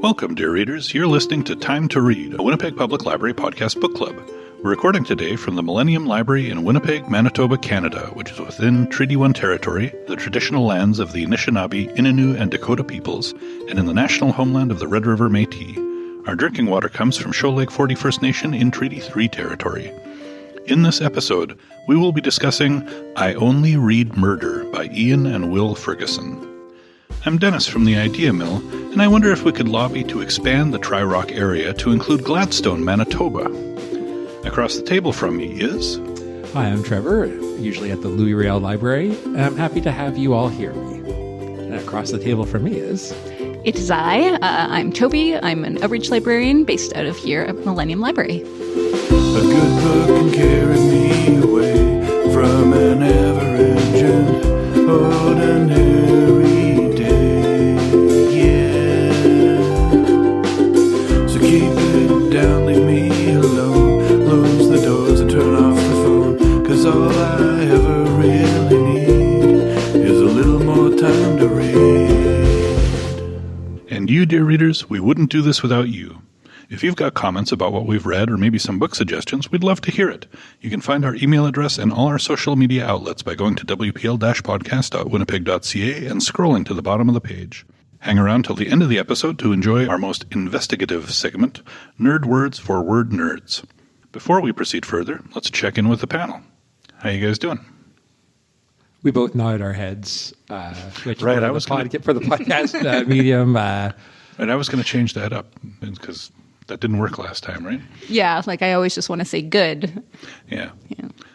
Welcome, dear readers. You're listening to Time to Read, a Winnipeg Public Library podcast book club. We're recording today from the Millennium Library in Winnipeg, Manitoba, Canada, which is within Treaty 1 territory, the traditional lands of the Anishinaabe, Ininew, and Dakota peoples, and in the National Homeland of the Red River Métis. Our drinking water comes from Shoal Lake 40 First Nation in Treaty 3 territory. In this episode, we will be discussing I Only Read Murder by Ian and Will Ferguson. I'm Dennis from the Idea Mill, and I wonder if we could lobby to expand the Tri-Rock area to include Gladstone, Manitoba. Across the table from me is... Hi, I'm Trevor, usually at the Louis Riel Library, and I'm happy to have you all hear me. And across the table from me is... It is I'm Toby. I'm an outreach librarian based out of here at Millennium Library. A good book can carry me away from an average and ordinary day, yeah. So keep it down, leave me alone, close the doors and turn off the phone, 'cause all I ever really need is a little more time to read. And you, dear readers, we wouldn't do this without you. If you've got comments about what we've read or maybe some book suggestions, we'd love to hear it. You can find our email address and all our social media outlets by going to wpl-podcast.winnipeg.ca and scrolling to the bottom of the page. Hang around till the end of the episode to enjoy our most investigative segment, Nerd Words for Word Nerds. Before we proceed further, let's check in with the panel. How you guys doing? We both nodded our heads, which right, for the podcast medium. And I was going to change that up because that didn't work last time, right? Yeah, like I always just want to say good. Yeah.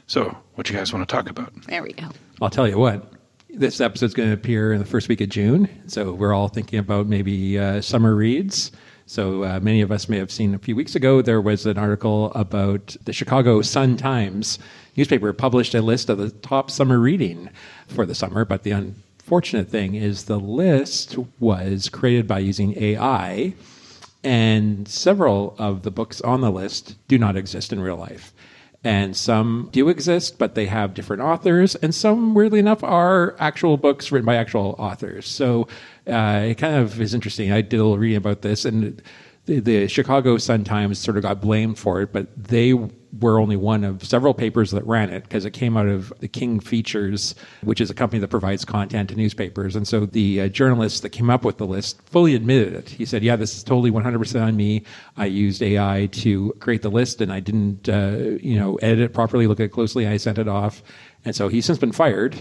So, what you guys want to talk about? There we go. I'll tell you what, this episode's going to appear in the first week of June, so we're all thinking about maybe summer reads. So many of us may have seen a few weeks ago, there was an article about the Chicago Sun-Times newspaper published a list of the top summer reading for the summer, but the unfortunate thing is the list was created by using AI, and several of the books on the list do not exist in real life. And some do exist, but they have different authors, and some, weirdly enough, are actual books written by actual authors. So it kind of is interesting. I did a little reading about this, and the Chicago Sun-Times sort of got blamed for it, but they were only one of several papers that ran it because it came out of the King Features, which is a company that provides content to newspapers. And so the journalist that came up with the list fully admitted it. He said, yeah, this is totally 100% on me. I used AI to create the list, and I didn't edit it properly, look at it closely. I sent it off. And so he's since been fired.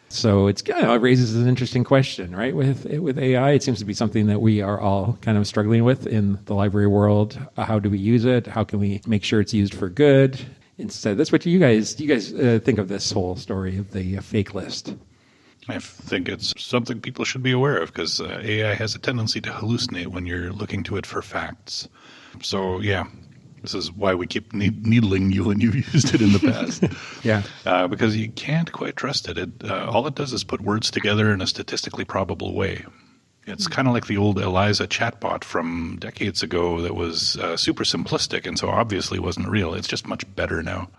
So it raises an interesting question, right? With AI, it seems to be something that we are all kind of struggling with in the library world. How do we use it? How can we make sure it's used for good? Instead, that's what do you guys think of this whole story of the fake list? I think it's something people should be aware of because AI has a tendency to hallucinate when you're looking to it for facts. So, yeah. This is why we keep needling you when you've used it in the past. Yeah. Because you can't quite trust it. All it does is put words together in a statistically probable way. It's kind of like the old Eliza chatbot from decades ago that was super simplistic and so obviously wasn't real. It's just much better now.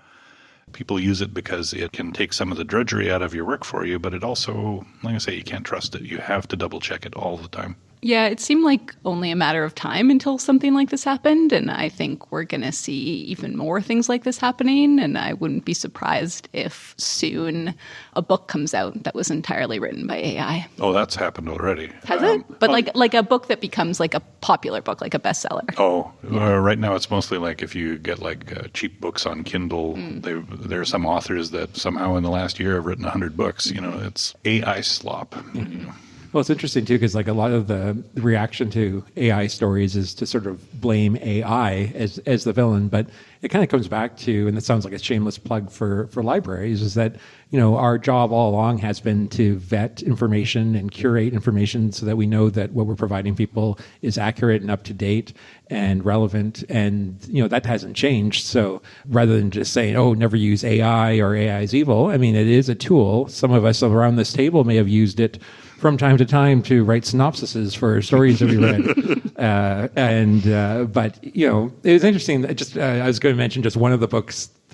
People use it because it can take some of the drudgery out of your work for you, but it also, like I say, you can't trust it. You have to double check it all the time. Yeah, it seemed like only a matter of time until something like this happened, and I think we're going to see even more things like this happening, and I wouldn't be surprised if soon a book comes out that was entirely written by AI. Oh, that's happened already. Has it? But like a book that becomes like a popular book, like a bestseller. Oh, right now it's mostly like if you get like cheap books on Kindle, there are some authors that somehow in the last year have written 100 books. It's AI slop. Mm-hmm. Well, it's interesting, too, because like a lot of the reaction to AI stories is to sort of blame AI as the villain. But it kind of comes back to, and it sounds like a shameless plug for libraries, is that, our job all along has been to vet information and curate information so that we know that what we're providing people is accurate and up to date and relevant. And, that hasn't changed. So rather than just saying, oh, never use AI or AI is evil, it is a tool. Some of us around this table may have used it from time to time to write synopsises for stories that we read. But it was interesting. I was going to mention just one of the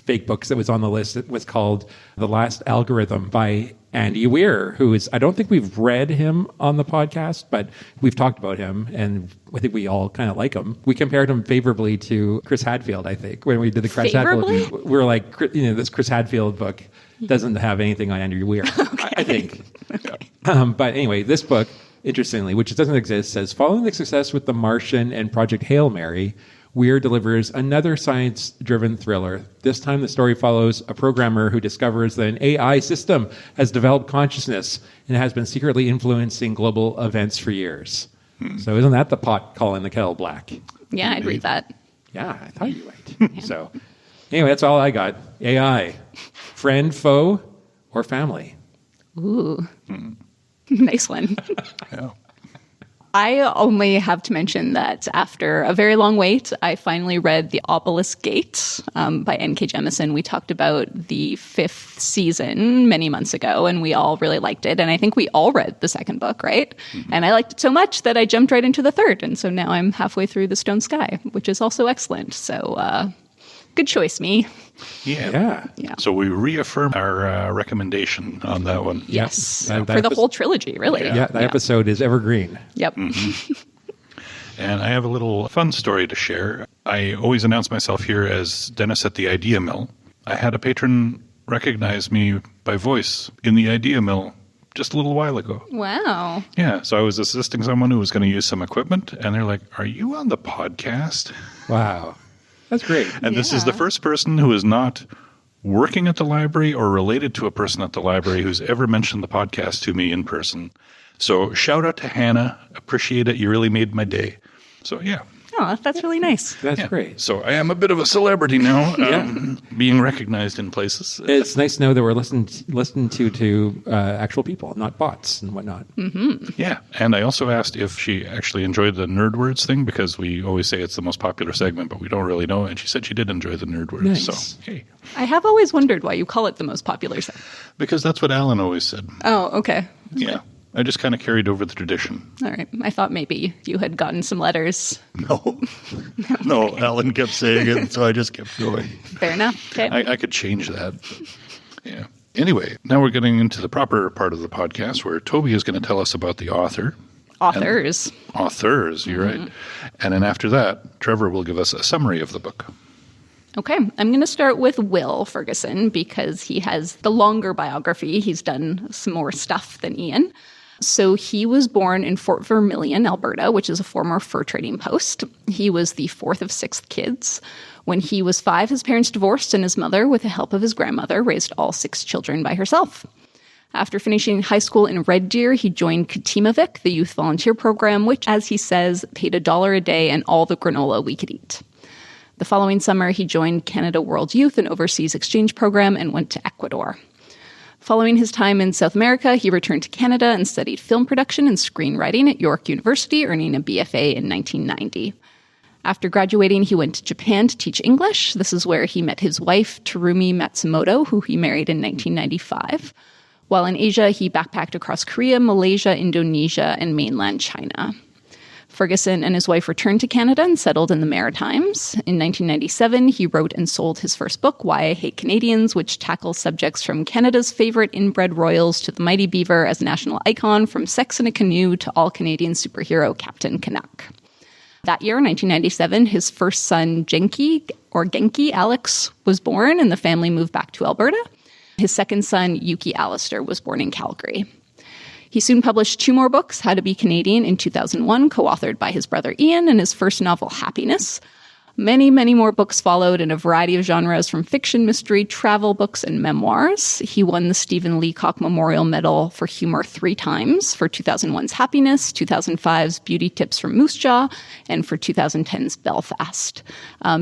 fake books that was on the list. It was called The Last Algorithm by Andy Weir, who is, I don't think we've read him on the podcast, but we've talked about him, and I think we all kind of like him. We compared him favorably to Chris Hadfield, I think, when we did the Chris Hadfield. We were like, this Chris Hadfield book doesn't have anything on Andrew Weir, okay. I think. Okay. But anyway, this book, interestingly, which doesn't exist, says, following the success with The Martian and Project Hail Mary, Weir delivers another science-driven thriller. This time the story follows a programmer who discovers that an AI system has developed consciousness and has been secretly influencing global events for years. So isn't that the pot calling the kettle black? Yeah, I'd read that. Yeah, I thought you might. So anyway, that's all I got. AI. Friend, foe, or family? Ooh. Nice one. Yeah. I only have to mention that after a very long wait, I finally read The Obelisk Gate by N.K. Jemisin. We talked about the 5th season many months ago, and we all really liked it. And I think we all read the second book, right? Mm-hmm. And I liked it so much that I jumped right into the third. And so now I'm halfway through The Stone Sky, which is also excellent. So good choice, me. Yeah. So we reaffirm our recommendation on that one. Yes. For the whole trilogy, really. Yeah, that episode is evergreen. Yep. Mm-hmm. And I have a little fun story to share. I always announce myself here as Dennis at the Idea Mill. I had a patron recognize me by voice in the Idea Mill just a little while ago. Wow. Yeah, so I was assisting someone who was going to use some equipment, and they're like, "Are you on the podcast?" Wow. That's great. And this is the first person who is not working at the library or related to a person at the library who's ever mentioned the podcast to me in person. So shout out to Hannah. Appreciate it. You really made my day. So, yeah. Oh, that's really nice. That's great. So I am a bit of a celebrity now, being recognized in places. It's nice to know that we're listened to actual people, not bots and whatnot. Mm-hmm. Yeah, and I also asked if she actually enjoyed the nerd words thing, because we always say it's the most popular segment, but we don't really know. And she said she did enjoy the nerd words. Nice. So, hey. I have always wondered why you call it the most popular segment. Because that's what Alan always said. Oh, okay. Yeah. I just kind of carried over the tradition. All right. I thought maybe you had gotten some letters. No, Alan kept saying it, so I just kept going. Fair enough. Okay. I could change that. Yeah. Anyway, now we're getting into the proper part of the podcast where Toby is going to tell us about the author. Authors, you're right. And then after that, Trevor will give us a summary of the book. Okay, I'm going to start with Will Ferguson because he has the longer biography. He's done some more stuff than Ian. So he was born in Fort Vermilion, Alberta, which is a former fur trading post. He was the 4th of 6 kids. When he was 5, his parents divorced, and his mother, with the help of his grandmother, raised all 6 children by herself. After finishing high school in Red Deer, he joined Katimavik, the youth volunteer program, which, as he says, paid $1 a day and all the granola we could eat. The following summer, he joined Canada World Youth, an overseas exchange program, and went to Ecuador. Following his time in South America, he returned to Canada and studied film production and screenwriting at York University, earning a BFA in 1990. After graduating, he went to Japan to teach English. This is where he met his wife, Terumi Matsumoto, who he married in 1995. While in Asia, he backpacked across Korea, Malaysia, Indonesia, and mainland China. Ferguson and his wife returned to Canada and settled in the Maritimes. In 1997, he wrote and sold his first book, Why I Hate Canadians, which tackles subjects from Canada's favorite inbred royals to the mighty beaver as national icon, from sex in a canoe to all-Canadian superhero Captain Canuck. That year, 1997, his first son, Genki Alex, was born, and the family moved back to Alberta. His second son, Yuki Alistair, was born in Calgary. He soon published 2 more books, How to Be Canadian in 2001, co-authored by his brother Ian, and his first novel, Happiness. Many, many more books followed in a variety of genres, from fiction, mystery, travel books, and memoirs. He won the Stephen Leacock Memorial Medal for Humor 3 times, for 2001's Happiness, 2005's Beauty Tips from Moose Jaw, and for 2010's Belfast.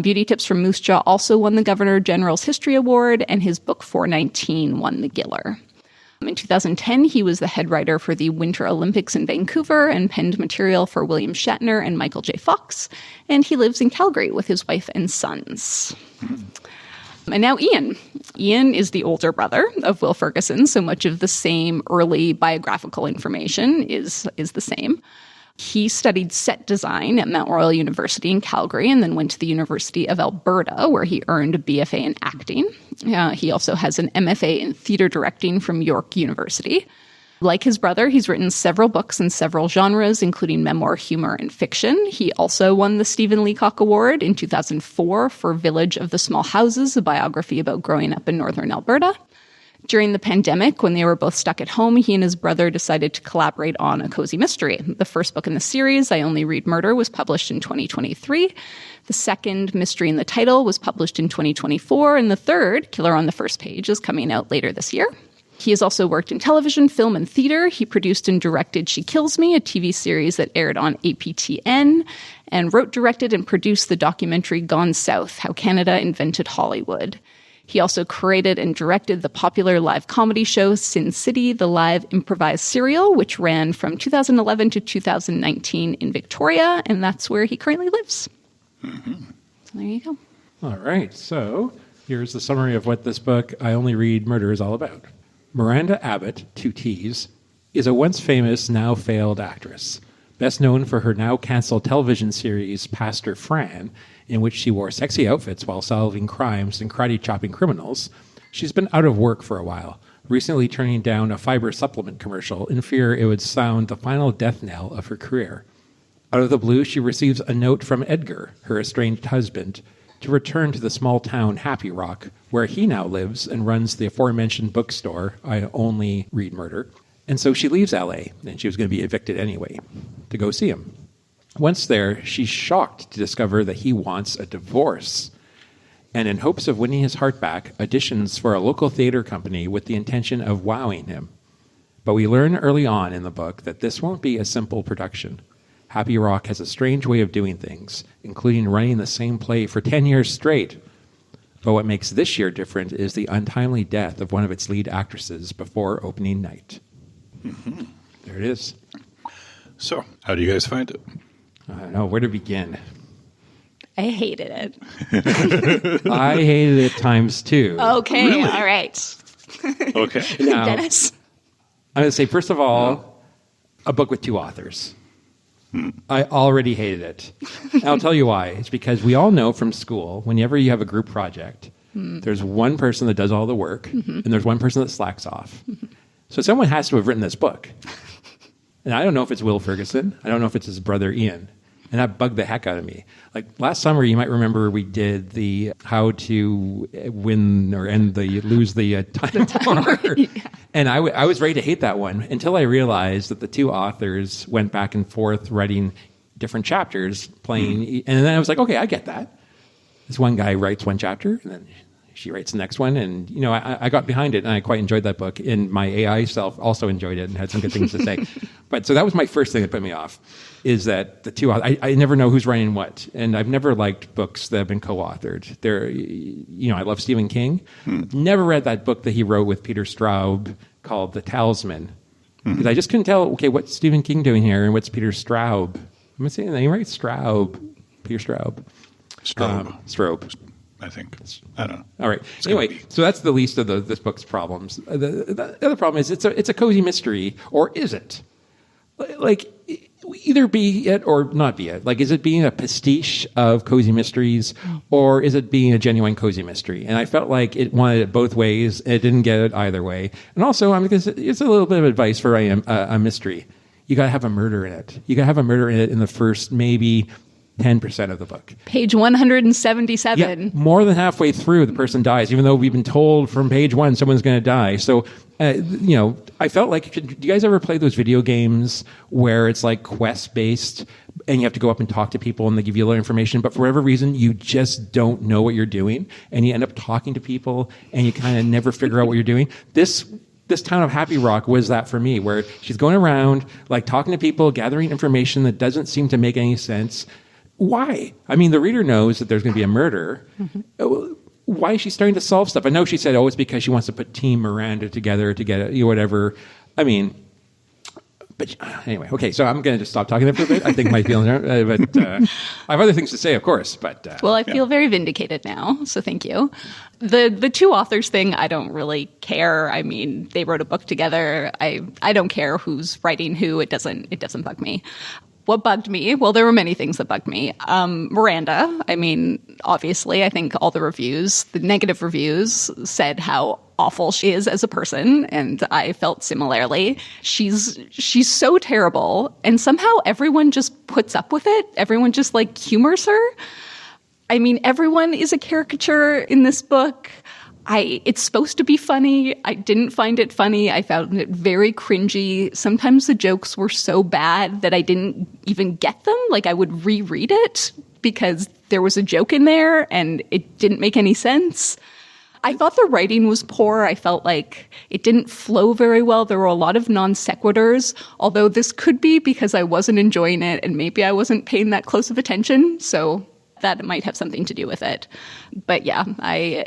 Beauty Tips from Moose Jaw also won the Governor General's History Award, and his book 419 won the Giller. In 2010, he was the head writer for the Winter Olympics in Vancouver and penned material for William Shatner and Michael J. Fox. And he lives in Calgary with his wife and sons. And now Ian. Ian is the older brother of Will Ferguson, so much of the same early biographical information is the same. He studied set design at Mount Royal University in Calgary and then went to the University of Alberta, where he earned a BFA in acting. He also has an MFA in theatre directing from York University. Like his brother, he's written several books in several genres, including memoir, humor, and fiction. He also won the Stephen Leacock Award in 2004 for Village of the Small Houses, a biography about growing up in northern Alberta. During the pandemic, when they were both stuck at home, he and his brother decided to collaborate on a cozy mystery. The first book in the series, I Only Read Murder, was published in 2023. The second, Mystery in the Title, was published in 2024. And the third, Killer on the First Page, is coming out later this year. He has also worked in television, film, and theater. He produced and directed She Kills Me, a TV series that aired on APTN, and wrote, directed, and produced the documentary Gone South, How Canada Invented Hollywood. He also created and directed the popular live comedy show Sin City, the live improvised serial, which ran from 2011 to 2019 in Victoria, and that's where he currently lives. Mm-hmm. So there you go. All right, so here's the summary of what this book, I Only Read Murder, is all about. Miranda Abbott, 2 T's, is a once famous, now failed actress. Best known for her now canceled television series Pastor Fran, in which she wore sexy outfits while solving crimes and karate-chopping criminals, she's been out of work for a while, recently turning down a fiber supplement commercial in fear it would sound the final death knell of her career. Out of the blue, she receives a note from Edgar, her estranged husband, to return to the small town Happy Rock, where he now lives and runs the aforementioned bookstore, I Only Read Murder. And so she leaves LA, and she was going to be evicted anyway, to go see him. Once there, she's shocked to discover that he wants a divorce, and in hopes of winning his heart back, auditions for a local theater company with the intention of wowing him. But we learn early on in the book that this won't be a simple production. Happy Rock has a strange way of doing things, including running the same play for 10 years straight. But what makes this year different is the untimely death of one of its lead actresses before opening night. Mm-hmm. There it is. So, how do you guys find it? I don't know. Where to begin? I hated it. I hated it times 2. Okay, Really? all right. Okay. Now, Dennis? I'm going to say, first of all, a book with 2 authors. I already hated it. And I'll tell you why. It's because we all know from school, whenever you have a group project, there's one person that does all the work, and there's one person that slacks off. So someone has to have written this book. And I don't know if it's Will Ferguson. I don't know if it's his brother Ian. And that bugged the heck out of me. Like last summer, you might remember we did the how to win or end the lose the time war. Yeah. And I was ready to hate that one until I realized that the 2 authors went back and forth writing different chapters, playing. And then I was like, okay, I get that. This one guy writes one chapter, and then she writes the next one, and I got behind it, and I quite enjoyed that book. And my AI self also enjoyed it and had some good things to say. But so that was my first thing that put me off, is that the 2 I never know who's writing what, and I've never liked books that have been co-authored. I love Stephen King. Never read that book that he wrote with Peter Straub called The Talisman, because I just couldn't tell. Okay, what's Stephen King doing here, and what's Peter Straub? Am I saying the name right? Straub, Peter Straub. Straub. I think. I don't know. All right. Anyway, so that's the least of this book's problems. The other problem is it's a cozy mystery, or is it? Like, either be it or not be it. Like, is it being a pastiche of cozy mysteries, or is it being a genuine cozy mystery? And I felt like it wanted it both ways. It didn't get it either way. And also, it's a little bit of advice for a mystery. You got to have a murder in it. You got to have a murder in it in the first maybe 10% of the book. Page 177. Yeah, more than halfway through, the person dies, even though we've been told from page 1 someone's going to die. So, I felt like, do you guys ever play those video games where it's like quest-based and you have to go up and talk to people and they give you a little information, but for whatever reason, you just don't know what you're doing and you end up talking to people and you kind of never figure out what you're doing? This town of Happy Rock was that for me, where she's going around, like, talking to people, gathering information that doesn't seem to make any sense. Why? I mean, the reader knows that there's going to be a murder. Mm-hmm. Why is she starting to solve stuff? I know she said, it's because she wants to put Team Miranda together to get it, whatever. I mean, but anyway, okay, so I'm going to just stop talking there for a bit. I think my feelings are, but I have other things to say, of course. But well, I feel very vindicated now, so thank you. The 2 authors thing, I don't really care. I mean, they wrote a book together. I don't care who's writing who. It doesn't bug me. What bugged me? Well, there were many things that bugged me. Miranda, I mean, obviously, I think all the reviews, the negative reviews, said how awful she is as a person, and I felt similarly. She's so terrible, and somehow everyone just puts up with it. Everyone just, like, humors her. I mean, everyone is a caricature in this book. It's supposed to be funny. I didn't find it funny. I found it very cringy. Sometimes the jokes were so bad that I didn't even get them. Like, I would reread it because there was a joke in there and it didn't make any sense. I thought the writing was poor. I felt like it didn't flow very well. There were a lot of non sequiturs, although this could be because I wasn't enjoying it and maybe I wasn't paying that close of attention. So that might have something to do with it. But yeah,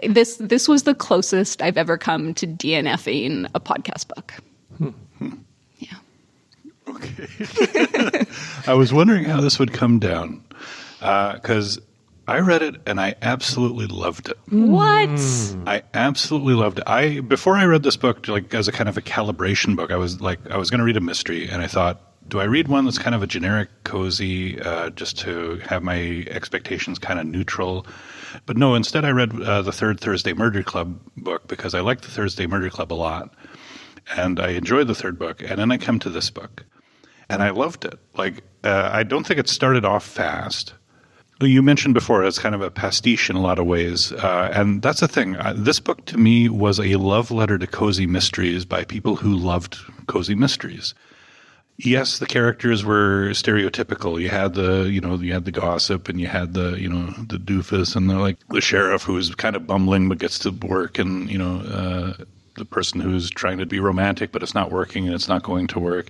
this was the closest I've ever come to DNFing a podcast book. Yeah. Okay. I was wondering how this would come down because I read it and I absolutely loved it. What? I absolutely loved it. Before I read this book, like as a kind of a calibration book, I was going to read a mystery, and I thought, do I read one that's kind of a generic cozy, just to have my expectations kind of neutral? But no, instead I read the Third Thursday Murder Club book because I liked the Thursday Murder Club a lot. And I enjoyed the third book. And then I come to this book. And I loved it. Like, I don't think it started off fast. You mentioned before it's kind of a pastiche in a lot of ways. And that's the thing. This book to me was a love letter to cozy mysteries by people who loved cozy mysteries. Yes, the characters were stereotypical. You had the gossip, and you had the doofus, and the sheriff who's kind of bumbling but gets to work, and the person who's trying to be romantic but it's not working and it's not going to work.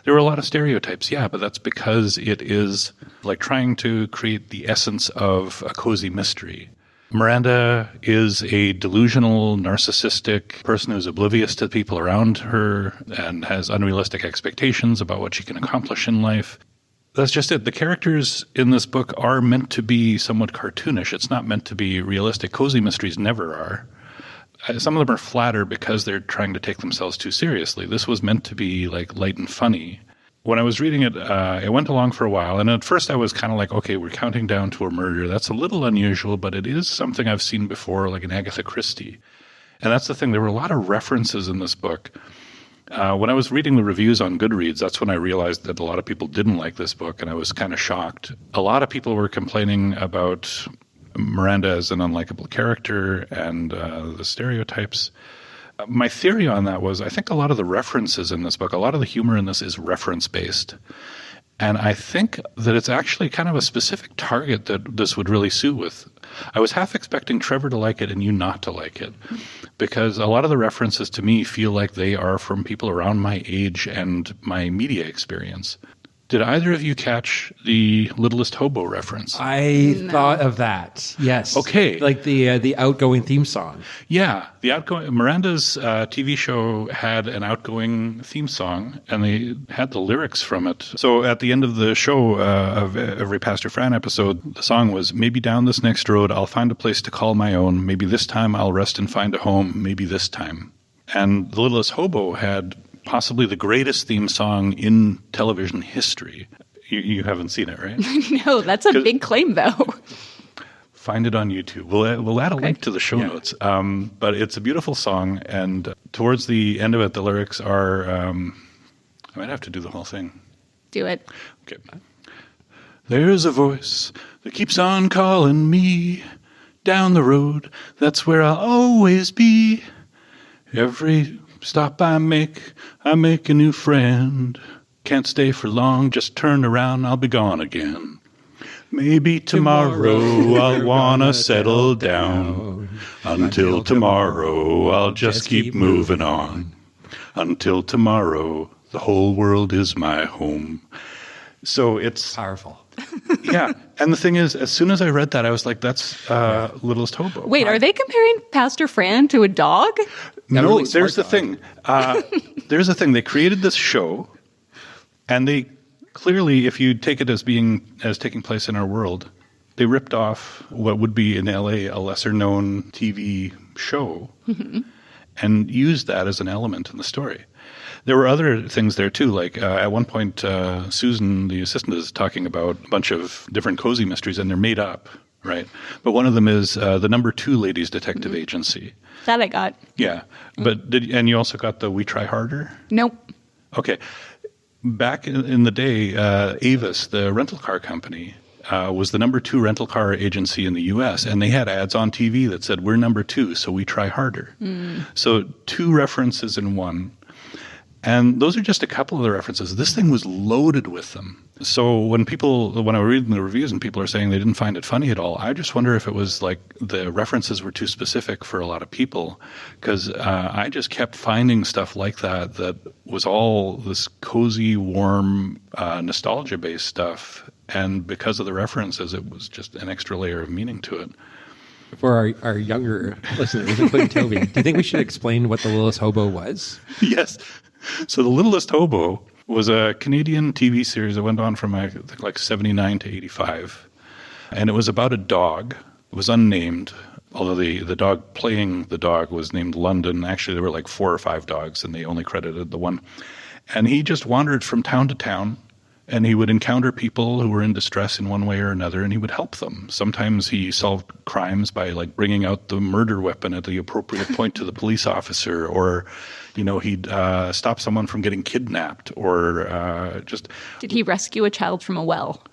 There were a lot of stereotypes, yeah, but that's because it is like trying to create the essence of a cozy mystery. Miranda is a delusional, narcissistic person who's oblivious to the people around her and has unrealistic expectations about what she can accomplish in life. That's just it. The characters in this book are meant to be somewhat cartoonish. It's not meant to be realistic. Cozy mysteries never are. Some of them are flatter because they're trying to take themselves too seriously. This was meant to be like light and funny. When I was reading it, it went along for a while, and at first I was kind of like, okay, we're counting down to a murder. That's a little unusual, but it is something I've seen before, like in Agatha Christie. And that's the thing. There were a lot of references in this book. When I was reading the reviews on Goodreads, that's when I realized that a lot of people didn't like this book, and I was kind of shocked. A lot of people were complaining about Miranda as an unlikable character and the stereotypes. My theory on that was I think a lot of the references in this book, a lot of the humor in this is reference-based. And I think that it's actually kind of a specific target that this would really suit with. I was half expecting Trevor to like it and you not to like it, because a lot of the references to me feel like they are from people around my age and my media experience. Did either of you catch the Littlest Hobo reference? I thought of that. Yes. Okay. Like the outgoing theme song. Yeah, the outgoing Miranda's TV show had an outgoing theme song, and they had the lyrics from it. So at the end of the show of every Pastor Fran episode, the song was, "Maybe down this next road I'll find a place to call my own. Maybe this time I'll rest and find a home. Maybe this time." And the Littlest Hobo had possibly the greatest theme song in television history. You haven't seen it, right? No, that's a big claim, though. Find it on YouTube. We'll add a link to the show notes. But it's a beautiful song, and towards the end of it, the lyrics are... I might have to do the whole thing. Do it. Okay. There's a voice that keeps on calling me down the road. That's where I'll always be. Every stop I make a new friend. Can't stay for long, just turn around, I'll be gone again. Maybe tomorrow I'll wanna settle down. Until tomorrow I'll just keep moving on. Until tomorrow the whole world is my home. So it's powerful. Yeah. And the thing is, as soon as I read that, I was like, that's Littlest Hobo. Wait, are they comparing Pastor Fran to a dog? No, really there's the thing. There's the thing. They created this show, and they clearly, if you take it as taking place in our world, they ripped off what would be in LA a lesser-known TV show and used that as an element in the story. There were other things there too. Like at one point, Susan, the assistant, is talking about a bunch of different cozy mysteries, and they're made up, right? But one of them is the Number 2 Ladies Detective Agency. That I got. Yeah, but and you also got the We Try Harder? Nope. Okay. Back in the day, Avis, the rental car company, was the number 2 rental car agency in the U.S., and they had ads on TV that said, "We're number 2, so we try harder." So 2 references in one. And those are just a couple of the references. This thing was loaded with them. So when I was reading the reviews and people are saying they didn't find it funny at all, I just wonder if it was like the references were too specific for a lot of people. Because I just kept finding stuff like that was all this cozy, warm, nostalgia-based stuff. And because of the references, it was just an extra layer of meaning to it. For our younger listeners, including Toby, do you think we should explain what The Littlest Hobo was? Yes. So The Littlest Hobo was a Canadian TV series that went on from, I think, like 79 to 85. And it was about a dog. It was unnamed, although the dog playing the dog was named London. Actually, there were like 4 or 5 dogs, and they only credited the one. And he just wandered from town to town, and he would encounter people who were in distress in one way or another, and he would help them. Sometimes he solved crimes by like bringing out the murder weapon at the appropriate point to the police officer, or he'd stop someone from getting kidnapped, or just... Did he rescue a child from a well?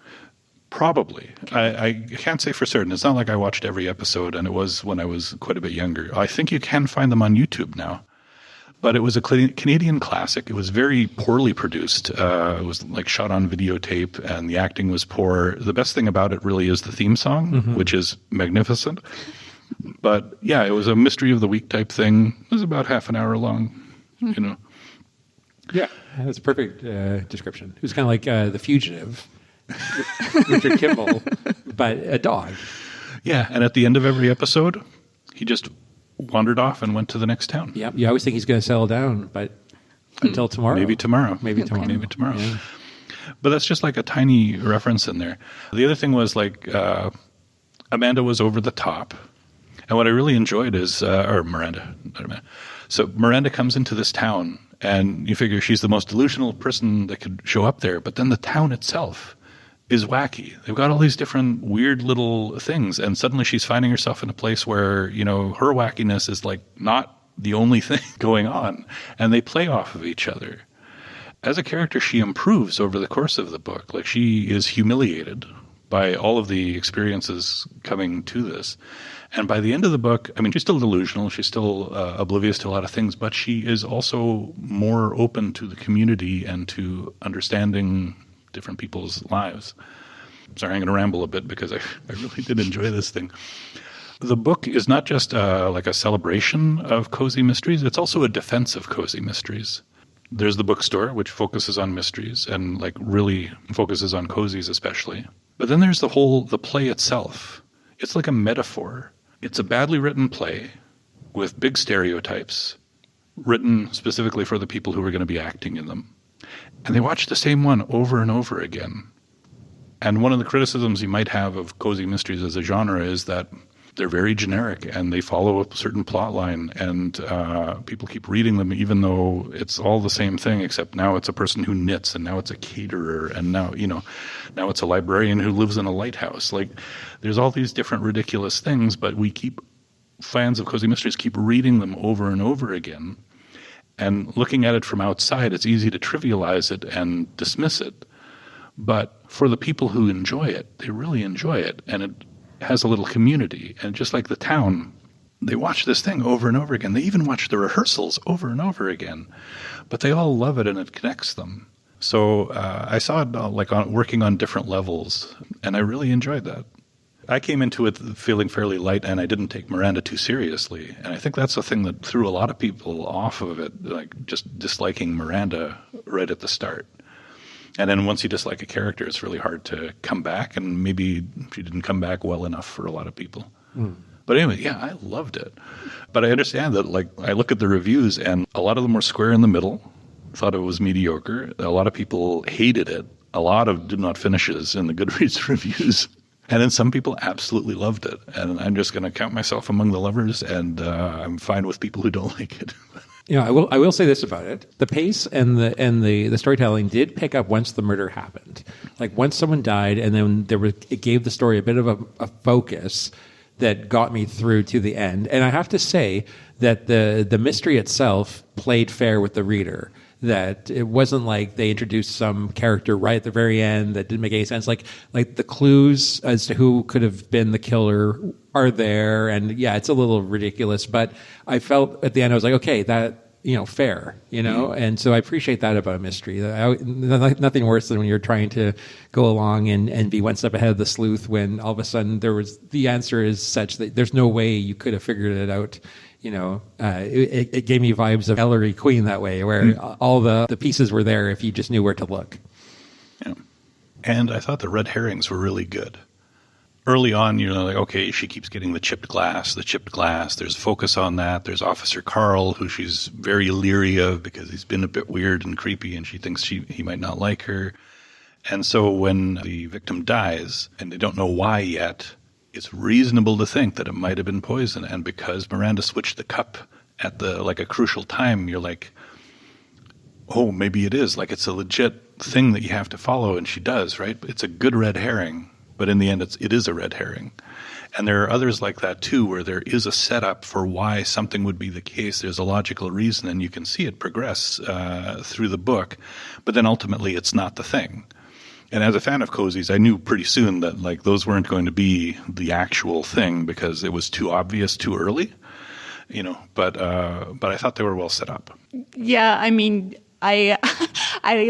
Probably. I can't say for certain. It's not like I watched every episode, and it was when I was quite a bit younger. I think you can find them on YouTube now. But it was a Canadian classic. It was very poorly produced. It was like shot on videotape, and the acting was poor. The best thing about it really is the theme song, which is magnificent. But yeah, it was a mystery of the week type thing. It was about half an hour long, Yeah, that's a perfect description. It was kind of like The Fugitive, Richard Kimball, but a dog. Yeah, and at the end of every episode, he just wandered off and went to the next town. Yeah, you always think he's going to settle down, but until tomorrow. Maybe tomorrow. Maybe tomorrow. Yeah. But that's just like a tiny reference in there. The other thing was like Amanda was over the top. And what I really enjoyed is, or Miranda, not Amanda. So Miranda comes into this town, and you figure she's the most delusional person that could show up there. But then the town itself is wacky. They've got all these different weird little things, and suddenly she's finding herself in a place where, her wackiness is like not the only thing going on, and they play off of each other. As a character, she improves over the course of the book. Like, she is humiliated by all of the experiences coming to this. And by the end of the book, I mean, she's still delusional, she's still oblivious to a lot of things, but she is also more open to the community and to understanding different people's lives. Sorry, I'm going to ramble a bit because I really did enjoy this thing. The book is not just like a celebration of cozy mysteries, it's also a defense of cozy mysteries. There's the bookstore, which focuses on mysteries and like really focuses on cozies especially. But then there's the play itself. It's like a metaphor. It's a badly written play with big stereotypes written specifically for the people who are going to be acting in them. And they watch the same one over and over again. And one of the criticisms you might have of cozy mysteries as a genre is that they're very generic and they follow a certain plot line, and people keep reading them even though it's all the same thing, except now it's a person who knits, and now it's a caterer, and now it's a librarian who lives in a lighthouse. Like, there's all these different ridiculous things, but fans of cozy mysteries keep reading them over and over again. And looking at it from outside, it's easy to trivialize it and dismiss it. But for the people who enjoy it, they really enjoy it. And it has a little community. And just like the town, they watch this thing over and over again. They even watch the rehearsals over and over again. But they all love it, and it connects them. So I saw it working on different levels, and I really enjoyed that. I came into it feeling fairly light, and I didn't take Miranda too seriously. And I think that's the thing that threw a lot of people off of it, like just disliking Miranda right at the start. And then once you dislike a character, it's really hard to come back, and maybe she didn't come back well enough for a lot of people. But anyway, yeah, I loved it. But I understand that, like, I look at the reviews, and a lot of them were square in the middle, thought it was mediocre. A lot of people hated it. A lot of did not finishes in the Goodreads reviews. And then some people absolutely loved it. And I'm just going to count myself among the lovers, and I'm fine with people who don't like it. I will say this about it: the pace and the storytelling did pick up once the murder happened. Like once someone died, and then it gave the story a bit of a focus that got me through to the end. And I have to say that the mystery itself played fair with the reader. That it wasn't like they introduced some character right at the very end that didn't make any sense. Like the clues as to who could have been the killer are there, and yeah, it's a little ridiculous, but I felt at the end I was like, okay, that fair, and so I appreciate that about a mystery. Nothing worse than when you're trying to go along and be one step ahead of the sleuth when all of a sudden the answer is such that there's no way you could have figured it out. It gave me vibes of Ellery Queen that way, where all the pieces were there if you just knew where to look. Yeah. And I thought the red herrings were really good. Early on, you're like, okay, she keeps getting the chipped glass. There's focus on that. There's Officer Carl, who she's very leery of because he's been a bit weird and creepy, and she thinks he might not like her. And so when the victim dies, and they don't know why yet, it's reasonable to think that it might have been poison. And because Miranda switched the cup at a crucial time, you're like, oh, maybe it is. Like it's a legit thing that you have to follow, and she does, right? It's a good red herring. But in the end, it is a red herring. And there are others like that, too, where there is a setup for why something would be the case. There's a logical reason, and you can see it progress through the book. But then ultimately, it's not the thing. And as a fan of cozies, I knew pretty soon that those weren't going to be the actual thing because it was too obvious too early. But I thought they were well set up. Yeah, I mean, I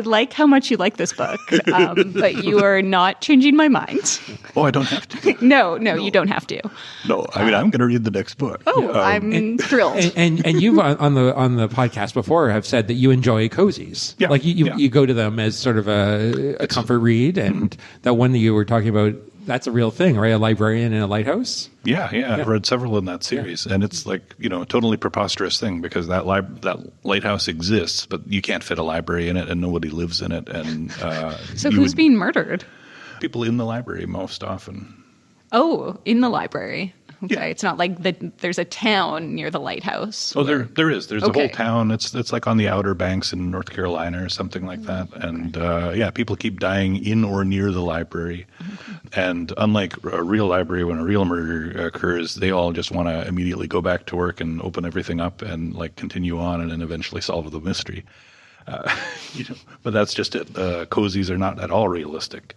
like how much you like this book, but you are not changing my mind. Oh, I don't have to. No, you don't have to. No, I mean, I'm going to read the next book. Oh, I'm thrilled. And you've on the podcast before have said that you enjoy cozies. Yeah, like you go to them as sort of a comfort read, and that one that you were talking about, that's a real thing, right? A librarian in a lighthouse? Yeah. I've read several in that series. Yeah. And it's a totally preposterous thing because that lighthouse exists, but you can't fit a library in it and nobody lives in it. And so who's being murdered? People in the library most often. Oh, in the library. Okay, Yeah. It's not like there's a town near the lighthouse. Oh, there is. There's a whole town. It's like on the Outer Banks in North Carolina or something like that. And people keep dying in or near the library. And unlike a real library, when a real murder occurs, they all just want to immediately go back to work and open everything up and continue on and then eventually solve the mystery. But that's just it. Cozies are not at all realistic.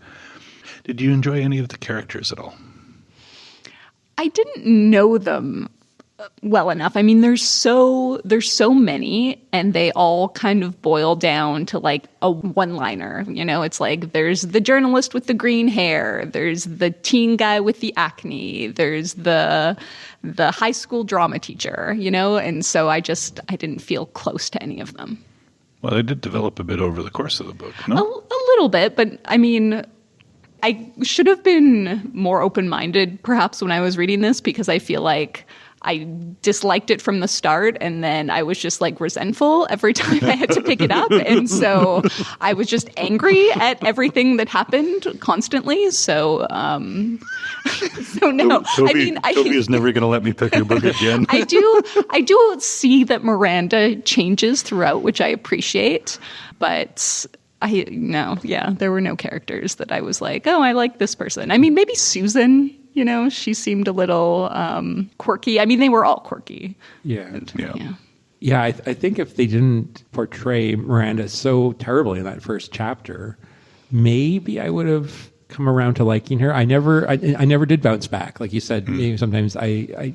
Did you enjoy any of the characters at all? I didn't know them well enough. I mean, there's so many, and they all kind of boil down to a one-liner. It's like there's the journalist with the green hair, there's the teen guy with the acne, there's the high school drama teacher. And so I didn't feel close to any of them. Well, they did develop a bit over the course of the book, no? A little bit, but I mean, I should have been more open-minded perhaps when I was reading this, because I feel like I disliked it from the start, and then I was just resentful every time I had to pick it up. And so I was just angry at everything that happened constantly. So no, Toby is never going to let me pick your book again. I do see that Miranda changes throughout, which I appreciate, but there were no characters that I was like, oh, I like this person. I mean, maybe Susan, she seemed a little quirky. I mean, they were all quirky. Yeah. Yeah, I think if they didn't portray Miranda so terribly in that first chapter, maybe I would have come around to liking her. I never did bounce back. Like you said, maybe sometimes I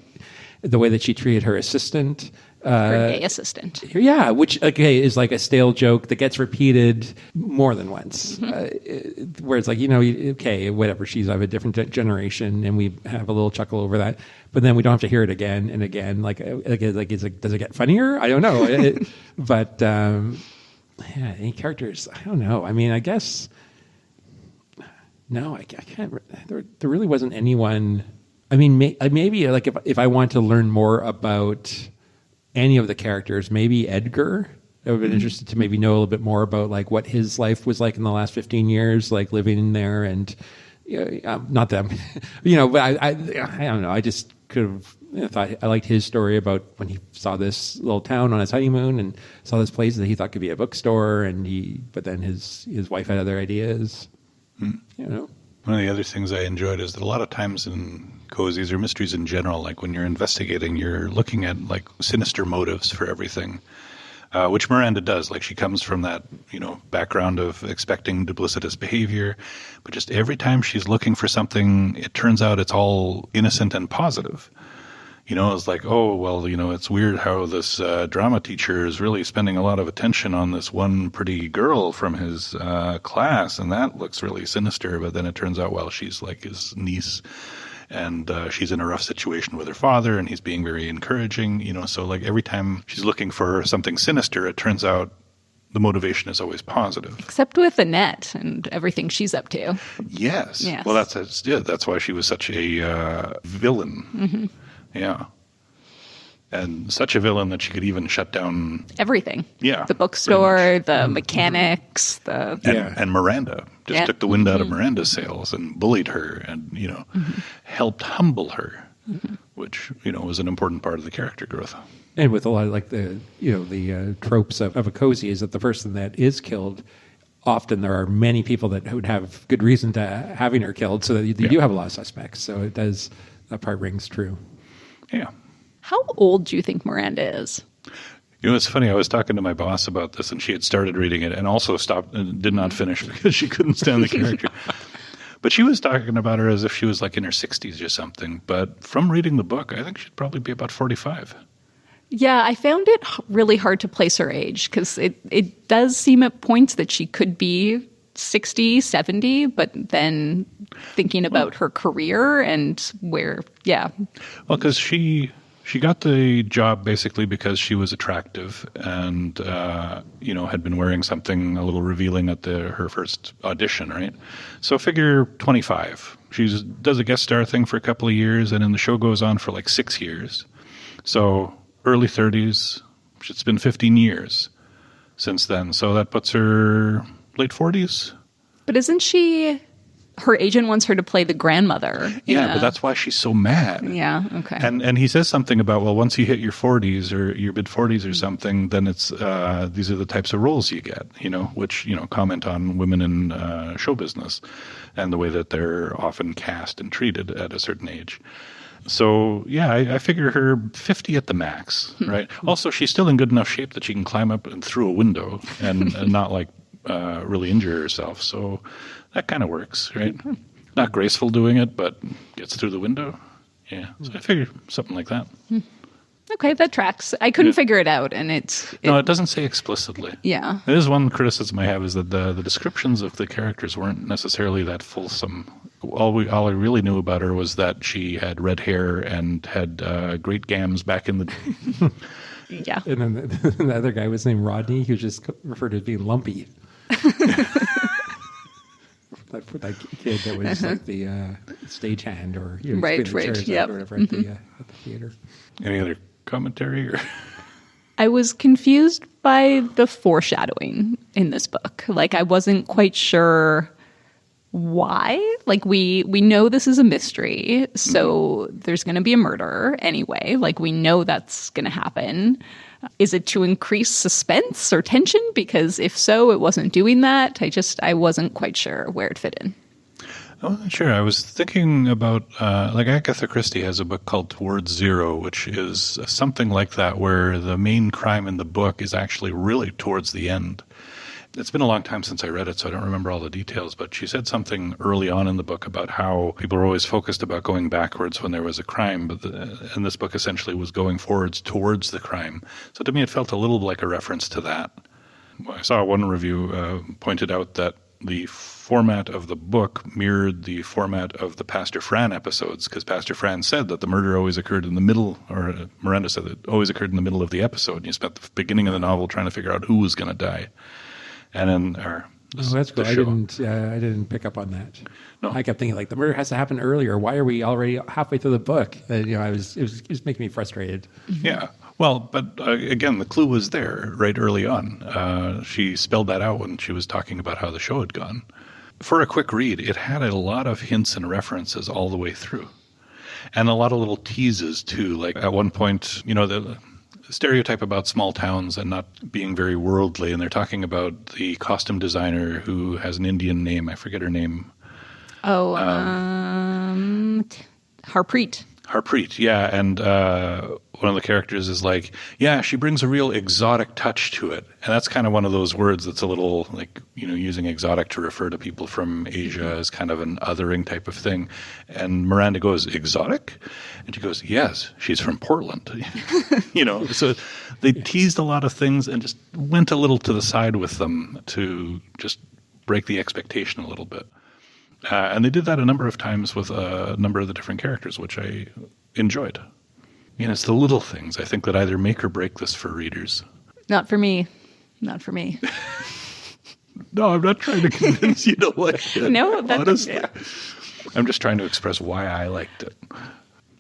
the way that she treated her assistant. Her gay assistant. Yeah, which, is like a stale joke that gets repeated more than once. Where it's whatever, she's of a different generation, and we have a little chuckle over that. But then we don't have to hear it again and again. Does it get funnier? I don't know. But any characters? I don't know. I mean, I guess... No, I can't... There really wasn't anyone... I mean, maybe if I want to learn more about any of the characters, maybe Edgar. I would have been interested to maybe know a little bit more about what his life was like in the last 15 years, living there, and not them, but I don't know. I just could have thought, I liked his story about when he saw this little town on his honeymoon and saw this place that he thought could be a bookstore, but then his wife had other ideas. You know, one of the other things I enjoyed is that a lot of times in cozies or mysteries in general, like when you're investigating, you're looking at like sinister motives for everything. Which Miranda does. Like, she comes from that, background of expecting duplicitous behavior, but just every time she's looking for something, it turns out it's all innocent and positive. It's like, oh, well, it's weird how this drama teacher is really spending a lot of attention on this one pretty girl from his class, and that looks really sinister. But then it turns out, well, she's like his niece, and she's in a rough situation with her father, and he's being very encouraging, so like every time she's looking for something sinister, it turns out the motivation is always positive. Except with Annette and everything she's up to. Yes. Well, that's why she was such a villain. Mm-hmm. Yeah. And such a villain that she could even shut down everything. Yeah. The bookstore, the mechanics, and Miranda. Just took the wind out of Miranda's sails and bullied her and, helped humble her, which, was an important part of the character growth. And with a lot of like the tropes of a cozy is that the person that is killed, often there are many people that would have good reason to having her killed, so that you do have a lot of suspects. So that part rings true. Yeah. How old do you think Miranda is? It's funny. I was talking to my boss about this, and she had started reading it and also stopped and did not finish because she couldn't stand the character. But she was talking about her as if she was like in her 60s or something. But from reading the book, I think she'd probably be about 45. Yeah, I found it really hard to place her age because it does seem at points that she could be 60, 70, but then thinking about her career and where, Well, because she got the job basically because she was attractive and, had been wearing something a little revealing at her first audition, right? So figure 25. She does a guest star thing for a couple of years, and then the show goes on for like 6 years. So early 30s, it's been 15 years since then. So that puts her late 40s. But isn't she... Her agent wants her to play the grandmother. Yeah, but that's why she's so mad. Yeah, okay. And he says something about, well, once you hit your 40s or your mid-40s or something, then it's these are the types of roles you get, which, comment on women in show business and the way that they're often cast and treated at a certain age. So, yeah, I figure her 50 at the max, right? Also, she's still in good enough shape that she can climb up and through a window and not, like, really injure herself. So that kind of works, right? Not graceful doing it, but gets through the window. Yeah, so I figured something like that. Okay, that tracks. I couldn't figure it out, and No, it doesn't say explicitly. Yeah. There is one criticism I have is that the descriptions of the characters weren't necessarily that fulsome. All I really knew about her was that she had red hair and had great gams back in the... Yeah. And then the other guy was named Rodney, who just referred to as being lumpy. that kid that was like the stagehand or right, or whatever at the theater. Any other commentary? Or? I was confused by the foreshadowing in this book. Like, I wasn't quite sure why. Like, we know this is a mystery, so there's going to be a murder anyway. Like, we know that's going to happen. Is it to increase suspense or tension? Because if so, it wasn't doing that. I wasn't quite sure where it fit in. I wasn't sure. I was thinking about, like Agatha Christie has a book called Towards Zero, which is something like that, where the main crime in the book is actually really towards the end. It's been a long time since I read it, so I don't remember all the details, but she said something early on in the book about how people were always focused about going backwards when there was a crime, and this book essentially was going forwards towards the crime. So to me, it felt a little like a reference to that. I saw one review pointed out that the format of the book mirrored the format of the Pastor Fran episodes, because Pastor Fran said that the murder always occurred in the middle, or Miranda said it always occurred in the middle of the episode, and you spent the beginning of the novel trying to figure out who was going to die. And then, that's cool. I didn't pick up on that. No. I kept thinking, like, the murder has to happen earlier. Why are we already halfway through the book? It was making me frustrated. Yeah. Well, but again, the clue was there right early on. She spelled that out when she was talking about how the show had gone. For a quick read, it had a lot of hints and references all the way through. And a lot of little teases, too. Like at one point, the stereotype about small towns and not being very worldly, and they're talking about the costume designer who has an Indian name. I forget her name. Oh, Harpreet. Harpreet, yeah. And one of the characters is like, yeah, she brings a real exotic touch to it. And that's kind of one of those words that's a little like, using exotic to refer to people from Asia as kind of an othering type of thing. And Miranda goes, exotic? And she goes, yes, she's from Portland. So they teased a lot of things and just went a little to the side with them to just break the expectation a little bit. And they did that a number of times with a number of the different characters, which I enjoyed. It's the little things, I think, that either make or break this for readers. Not for me. Not for me. No, I'm not trying to convince you to like it. No, honestly. Yeah. I'm just trying to express why I liked it.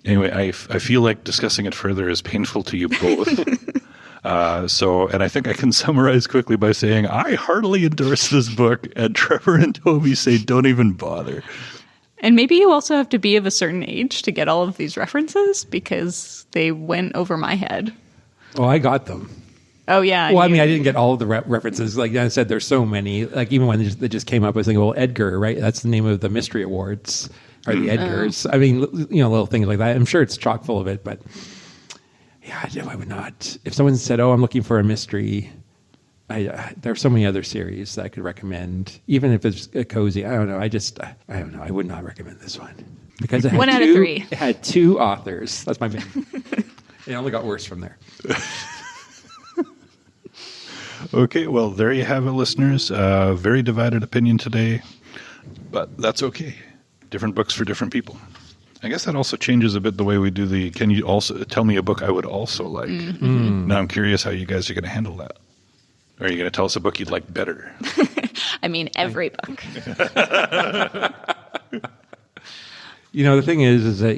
Anyway, I feel like discussing it further is painful to you both. And I think I can summarize quickly by saying I heartily endorse this book, and Trevor and Toby say don't even bother. And maybe you also have to be of a certain age to get all of these references, because they went over my head. Oh, I got them. Oh, yeah. Well, I didn't get all of the references. Like I said, there's so many. Like even when they just came up, I was thinking, well, Edgar, right? That's the name of the mystery awards, or the Edgars. Little things like that. I'm sure it's chock full of it, but... yeah, I would not. If someone said, "Oh, I'm looking for a mystery," there are so many other series that I could recommend. Even if it's a cozy, I don't know. I don't know. I would not recommend this one because it had 1 out of 3. It had 2 authors. That's my main. It only got worse from there. Okay, well, there you have it, listeners. Very divided opinion today, but that's okay. Different books for different people. I guess that also changes a bit the way we do can you also tell me a book I would also like? Mm-hmm. Now I'm curious how you guys are going to handle that. Or are you going to tell us a book you'd like better? Every book. The thing is that,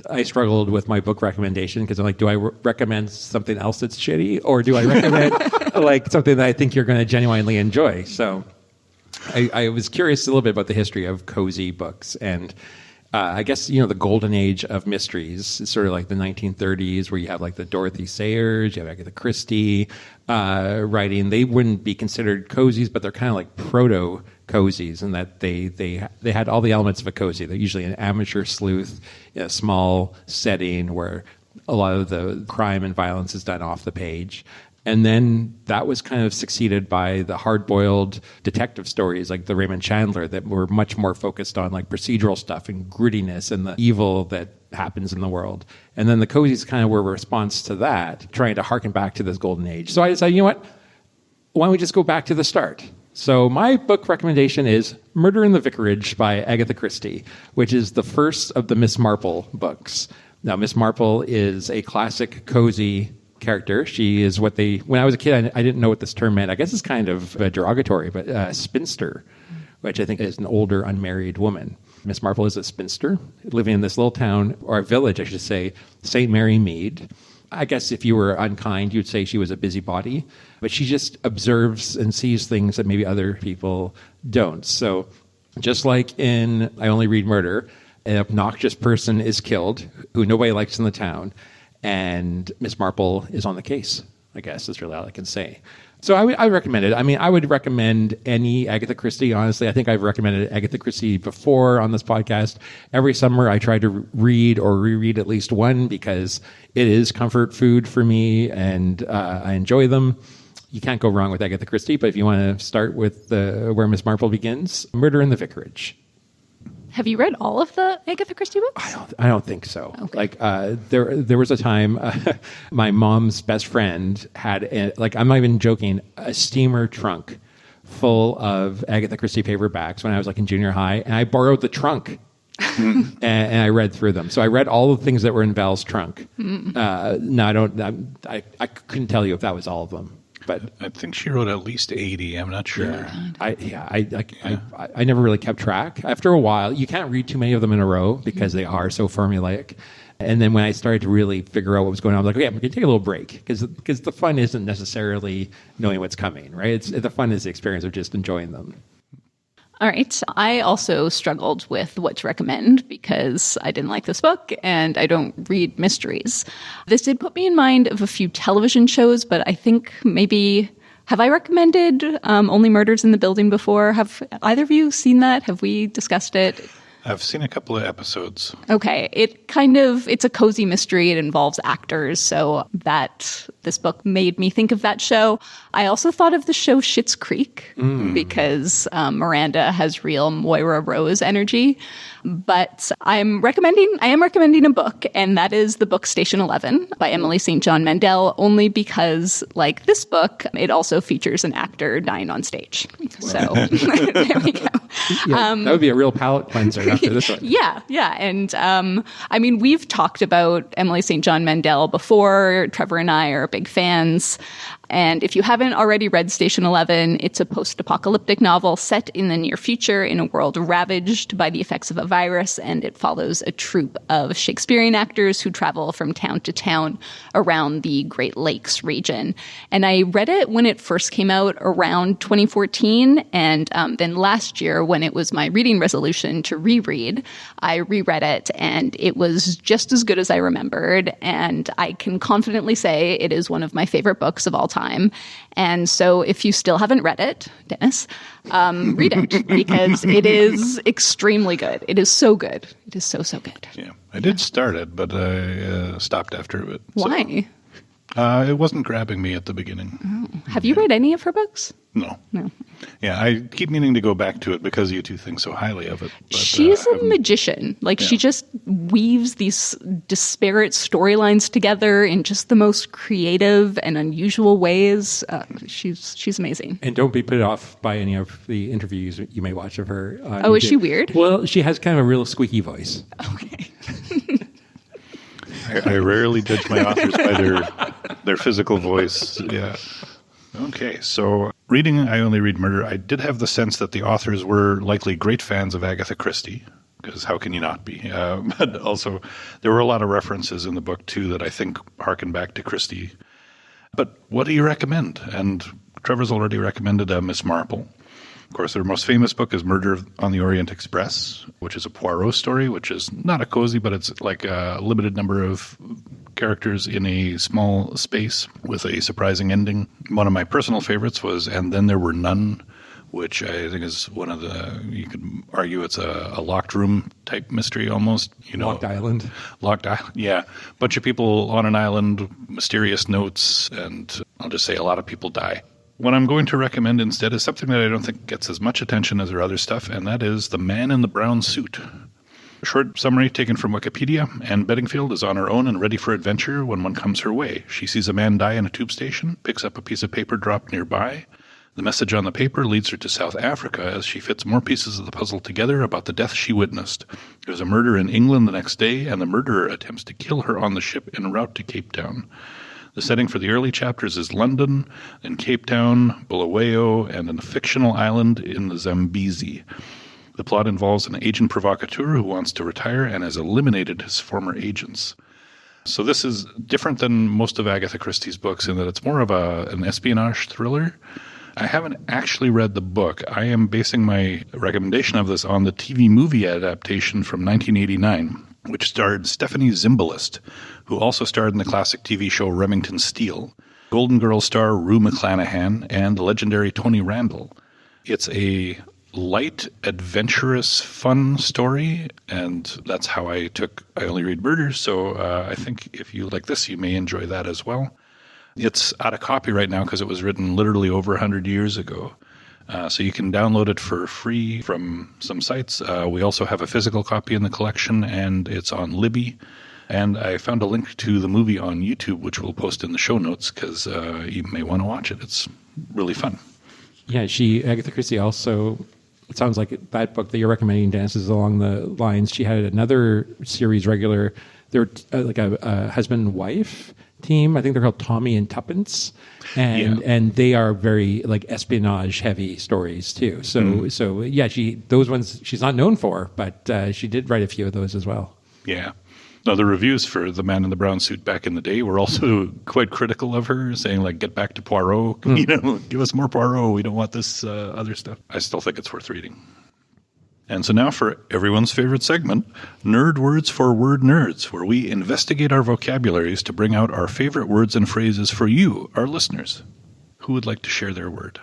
I struggled with my book recommendation because I'm like, do I recommend something else that's shitty? Or do I recommend something that I think you're going to genuinely enjoy? So I was curious a little bit about the history of cozy books, and I guess, the golden age of mysteries is sort of like the 1930s, where you have like the Dorothy Sayers, you have Agatha Christie writing. They wouldn't be considered cozies, but they're kind of like proto-cozies in that they had all the elements of a cozy. They're usually an amateur sleuth in a small setting where a lot of the crime and violence is done off the page. And then that was kind of succeeded by the hard-boiled detective stories like the Raymond Chandler that were much more focused on like procedural stuff and grittiness and the evil that happens in the world. And then the cozies kind of were a response to that, trying to harken back to this golden age. So I decided, you know what? Why don't we just go back to the start? So my book recommendation is Murder in the Vicarage by Agatha Christie, which is the first of the Miss Marple books. Now, Miss Marple is a classic cozy character. She is what when I was a kid, I didn't know what this term meant. I guess it's kind of derogatory, but spinster, which I think is an older unmarried woman. Miss Marple is a spinster living in this little town, or a village, I should say, St. Mary Mead. I guess if you were unkind, you'd say she was a busybody, but she just observes and sees things that maybe other people don't. So just like in I Only Read Murder, an obnoxious person is killed who nobody likes in the town, and Miss Marple is on the case, I guess is really all I can say. So I recommend it. I would recommend any Agatha Christie, honestly. I think I've recommended Agatha Christie before on this podcast. Every summer I try to read or reread at least one because it is comfort food for me, and I enjoy them. You can't go wrong with Agatha Christie, but if you want to start with where Miss Marple begins, Murder in the Vicarage. Have you read all of the Agatha Christie books? I don't think so. Okay. There was a time my mom's best friend had, I'm not even joking, a steamer trunk full of Agatha Christie paperbacks when I was in junior high, and I borrowed the trunk and I read through them. So I read all the things that were in Val's trunk. I couldn't tell you if that was all of them. But I think she wrote at least 80. I'm not sure. Yeah. I never really kept track. After a while, you can't read too many of them in a row because they are so formulaic. And then when I started to really figure out what was going on, I was like, okay, I'm going to take a little break because the fun isn't necessarily knowing what's coming, right? The fun is the experience of just enjoying them. All right. I also struggled with what to recommend because I didn't like this book and I don't read mysteries. This did put me in mind of a few television shows, but I think maybe... Have I recommended Only Murders in the Building before? Have either of you seen that? Have we discussed it? I've seen a couple of episodes. Okay. It's a cozy mystery. It involves actors. So this book made me think of that show. I also thought of the show Schitt's Creek because Miranda has real Moira Rose energy. But I am recommending a book, and that is the book Station 11 by Emily St. John Mandel, only because, like this book, it also features an actor dying on stage. So there we go. Yeah, that would be a real palate cleanser after this one. Yeah. And we've talked about Emily St. John Mandel before. Trevor and I are big fans. And if you haven't already read Station 11, it's a post-apocalyptic novel set in the near future in a world ravaged by the effects of a virus, and it follows a troupe of Shakespearean actors who travel from town to town around the Great Lakes region. And I read it when it first came out around 2014, and then last year when it was my reading resolution to reread, I reread it, and it was just as good as I remembered, and I can confidently say it is one of my favorite books of all time. And so if you still haven't read it, Dennis, read it because it is extremely good. It is so good. It is so good. Yeah, I did start it, but I stopped after a bit. Why? It wasn't grabbing me at the beginning. Oh. Have you read any of her books? No. No. Yeah, I keep meaning to go back to it because you two think so highly of it. But, she's a magician. She just weaves these disparate storylines together in just the most creative and unusual ways. She's amazing. And don't be put off by any of the interviews you may watch of her. Oh, is she weird? Well, she has kind of a real squeaky voice. Okay. I rarely judge my authors by their physical voice. Yeah. Okay, so reading I Only Read Murder, I did have the sense that the authors were likely great fans of Agatha Christie, because how can you not be? But also, there were a lot of references in the book, too, that I think harken back to Christie. But what do you recommend? And Trevor's already recommended Miss Marple. Of course, their most famous book is Murder on the Orient Express, which is a Poirot story, which is not a cozy, but it's like a limited number of characters in a small space with a surprising ending. One of my personal favorites was And Then There Were None, which I think is one of you could argue it's a locked room type mystery almost. Locked Island. Locked Island, yeah. Bunch of people on an island, mysterious notes, and I'll just say a lot of people die. What I'm going to recommend instead is something that I don't think gets as much attention as her other stuff, and that is The Man in the Brown Suit. A short summary taken from Wikipedia. Anne Bedingfield is on her own and ready for adventure when one comes her way. She sees a man die in a tube station, picks up a piece of paper dropped nearby. The message on the paper leads her to South Africa as she fits more pieces of the puzzle together about the death she witnessed. There's a murder in England the next day, and the murderer attempts to kill her on the ship en route to Cape Town. The setting for the early chapters is London, then Cape Town, Bulawayo, and a fictional island in the Zambezi. The plot involves an agent provocateur who wants to retire and has eliminated his former agents. So this is different than most of Agatha Christie's books in that it's more of an espionage thriller. I haven't actually read the book. I am basing my recommendation of this on the TV movie adaptation from 1989, which starred Stephanie Zimbalist, who also starred in the classic TV show Remington Steele, Golden Girls star Rue McClanahan, and the legendary Tony Randall. It's a light, adventurous, fun story, and that's how I took I Only Read Murder, so I think if you like this, you may enjoy that as well. It's out of copy right now because it was written literally over 100 years ago. So you can download it for free from some sites. We also have a physical copy in the collection, and it's on Libby. And I found a link to the movie on YouTube, which we'll post in the show notes because you may want to watch it. It's really fun. Yeah, Agatha Christie also, it sounds like that book that you're recommending dances along the lines. She had another series regular. They're like a husband and wife team. I think they're called Tommy and Tuppence, and they are very like espionage heavy stories too. So those ones she's not known for, but she did write a few of those as well. Yeah. Now, the reviews for The Man in the Brown Suit back in the day were also quite critical of her, saying, like, get back to Poirot. Give us more Poirot. We don't want this other stuff. I still think it's worth reading. And so now for everyone's favorite segment, Nerd Words for Word Nerds, where we investigate our vocabularies to bring out our favorite words and phrases for you, our listeners. Who would like to share their word?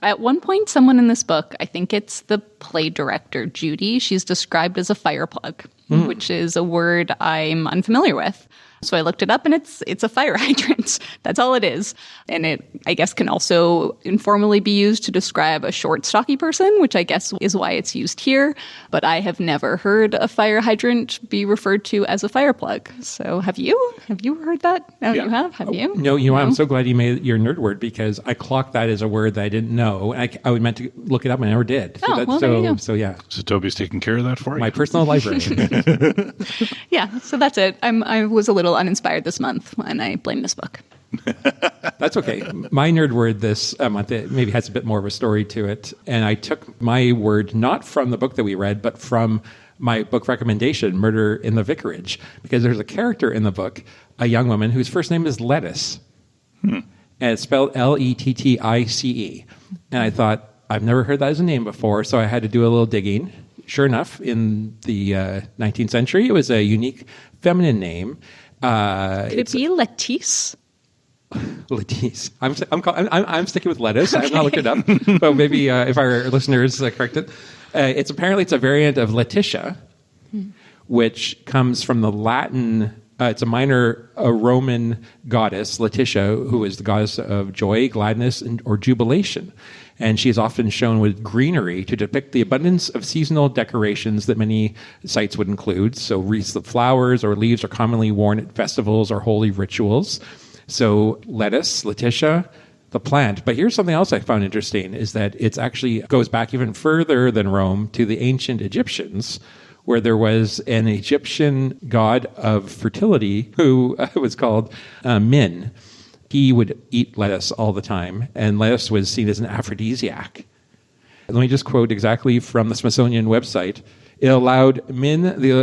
At one point, someone in this book, I think it's the play director, Judy, she's described as a fire plug, which is a word I'm unfamiliar with. So I looked it up, and it's a fire hydrant. That's all it is. And it, I guess, can also informally be used to describe a short, stocky person, which I guess is why it's used here. But I have never heard a fire hydrant be referred to as a fire plug. So have you? Have you heard that? No, Yeah. you have? Have you? No, I'm so glad you made your nerd word, because I clocked that as a word that I didn't know. I meant to look it up and I never did. There you go. So yeah, So Toby's taking care of that for you? my personal library. Yeah, so that's it. I was a little uninspired this month, and I blame this book. That's okay. My nerd word this month, it maybe has a bit more of a story to it. And I took my word not from the book that we read, but from my book recommendation, Murder in the Vicarage, because there's a character in the book, a young woman whose first name is Lettice. And it's spelled Lettice. And I thought, I've never heard that as a name before, so I had to do a little digging. Sure enough, in the 19th century, it was a unique feminine name. Could it be Lettice? Lettice. I'm sticking with lettuce. I've not looked it up, but maybe if our listeners correct it. It's a variant of Letitia, which comes from the Latin. It's a Roman goddess, Letitia, who is the goddess of joy, gladness, or jubilation. And she is often shown with greenery to depict the abundance of seasonal decorations that many sites would include. So wreaths of flowers or leaves are commonly worn at festivals or holy rituals. So lettuce, Letitia, the plant. But here's something else I found interesting, is that it actually goes back even further than Rome to the ancient Egyptians, where there was an Egyptian god of fertility who was called Min. He would eat lettuce all the time, and lettuce was seen as an aphrodisiac. Let me just quote exactly from the Smithsonian website. It allowed Min, the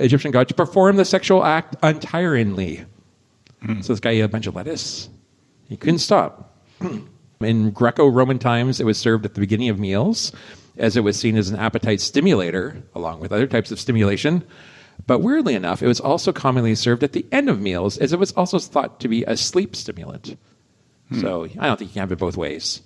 Egyptian god, to perform the sexual act untiringly. So this guy ate a bunch of lettuce. He couldn't stop. In Greco-Roman times, it was served at the beginning of meals, as it was seen as an appetite stimulator, along with other types of stimulation. But weirdly enough, it was also commonly served at the end of meals, as it was also thought to be a sleep stimulant. So I don't think you can have it both ways.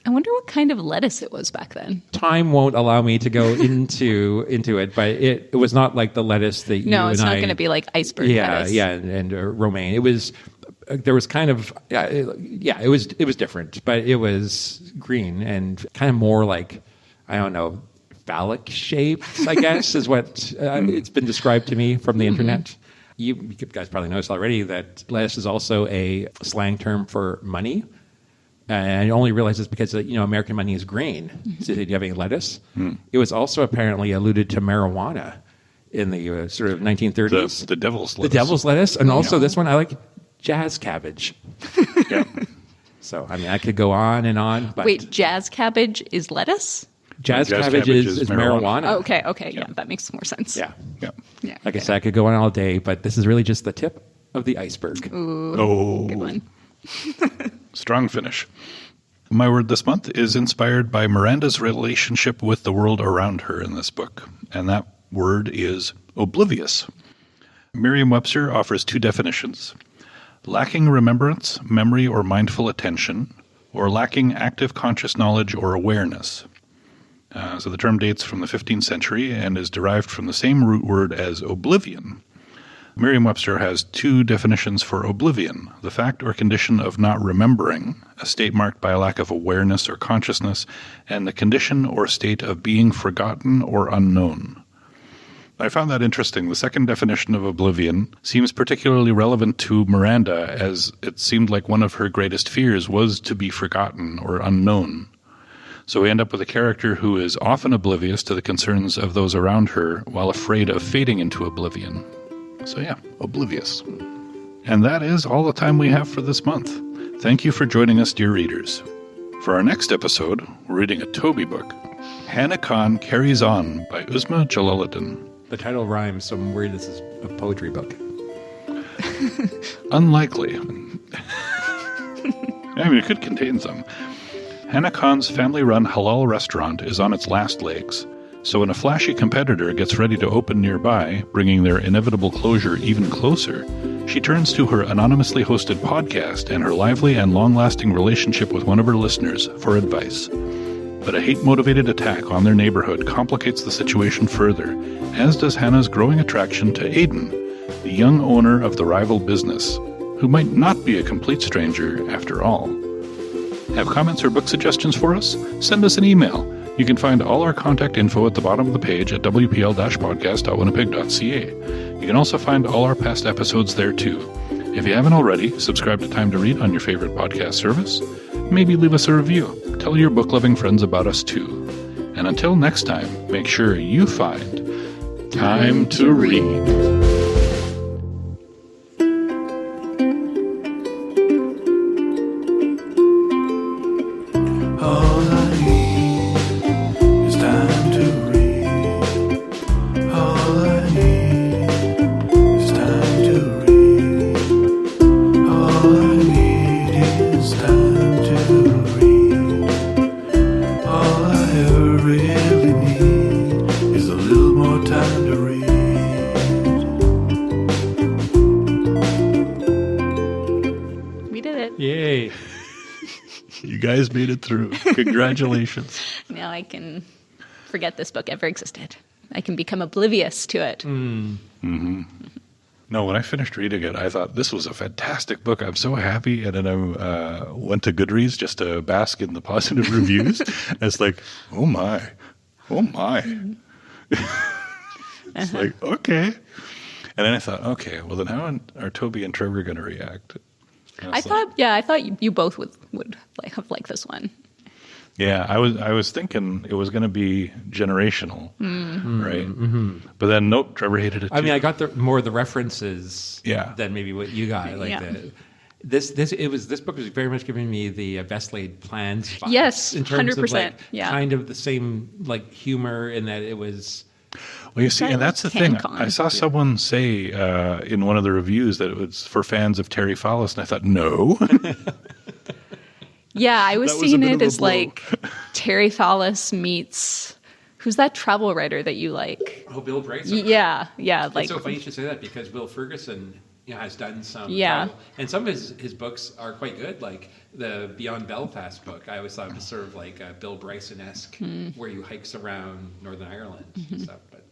I wonder what kind of lettuce it was back then. Time won't allow me to go into it, but it was not like the lettuce that you No, it's and not I... going to be like iceberg lettuce. and romaine. It was... There was kind of... it was different, but it was green and kind of more like, I don't know, phallic shapes, I guess, is what it's been described to me from the internet. You guys probably noticed already that lettuce is also a slang term for money. And I only realized this because, American money is grain. So do you have any lettuce? It was also apparently alluded to marijuana in the sort of 1930s. The devil's lettuce. The devil's lettuce. And also this one, I like jazz cabbage. Yeah. So, I could go on and on. But Wait, jazz cabbage is lettuce? Jazz cabbage is marijuana. Oh, okay. Yeah, that makes more sense. Yeah. Yeah. Like I said, I could go on all day, but this is really just the tip of the iceberg. Oh. Good one. Strong finish. My word this month is inspired by Miranda's relationship with the world around her in this book, and that word is oblivious. Merriam-Webster offers two definitions: lacking remembrance, memory, or mindful attention, or lacking active conscious knowledge or awareness. So the term dates from the 15th century and is derived from the same root word as oblivion. Merriam-Webster has two definitions for oblivion: the fact or condition of not remembering, a state marked by a lack of awareness or consciousness, and the condition or state of being forgotten or unknown. I found that interesting. The second definition of oblivion seems particularly relevant to Miranda, as it seemed like one of her greatest fears was to be forgotten or unknown. So we end up with a character who is often oblivious to the concerns of those around her while afraid of fading into oblivion. So yeah, oblivious. And that is all the time we have for this month. Thank you for joining us, dear readers. For our next episode, we're reading a Toby book, Hannah Khan Carries On by Uzma Jalaluddin. The title rhymes, so I'm worried this is a poetry book. Unlikely. I mean, it could contain some. Hannah Khan's family-run halal restaurant is on its last legs, so when a flashy competitor gets ready to open nearby, bringing their inevitable closure even closer, she turns to her anonymously hosted podcast and her lively and long-lasting relationship with one of her listeners for advice. But a hate-motivated attack on their neighborhood complicates the situation further, as does Hannah's growing attraction to Aidan, the young owner of the rival business, who might not be a complete stranger after all. Have comments or book suggestions for us? Send us an email. You can find all our contact info at the bottom of the page at wpl-podcast.winnipeg.ca. You can also find all our past episodes there too. If you haven't already, subscribe to Time to Read on your favorite podcast service. Maybe leave us a review. Tell your book-loving friends about us too. And until next time, make sure you find time to read. Yay. You guys made it through. Congratulations. Now I can forget this book ever existed. I can become oblivious to it. Mm-hmm. No, when I finished reading it, I thought this was a fantastic book. I'm so happy. And then I went to Goodreads just to bask in the positive reviews. And it's like, oh my. It's like, okay. And then I thought, okay, well then how are Toby and Trevor going to react? I thought you both would have liked this one. Yeah, I was thinking it was going to be generational, right? Mm-hmm. But then nope, Trevor hated it too. I mean, I got more of the references than maybe what you got. This book was very much giving me the best laid plans vibes. Yes, in terms 100%. Of kind of the same humor in that it was. Well, you see, and that's the thing. I saw someone say in one of the reviews that it was for fans of Terry Fallis, and I thought, no. Yeah, I was seeing it as like Terry Fallis meets, who's that travel writer that you like? Oh, Bill Bryson. Yeah. It's so funny you should say that because Will Ferguson has done some travel, and some of his books are quite good, like the Beyond Belfast book. I always thought it was sort of like Bill Bryson-esque, where you hikes around Northern Ireland and stuff, but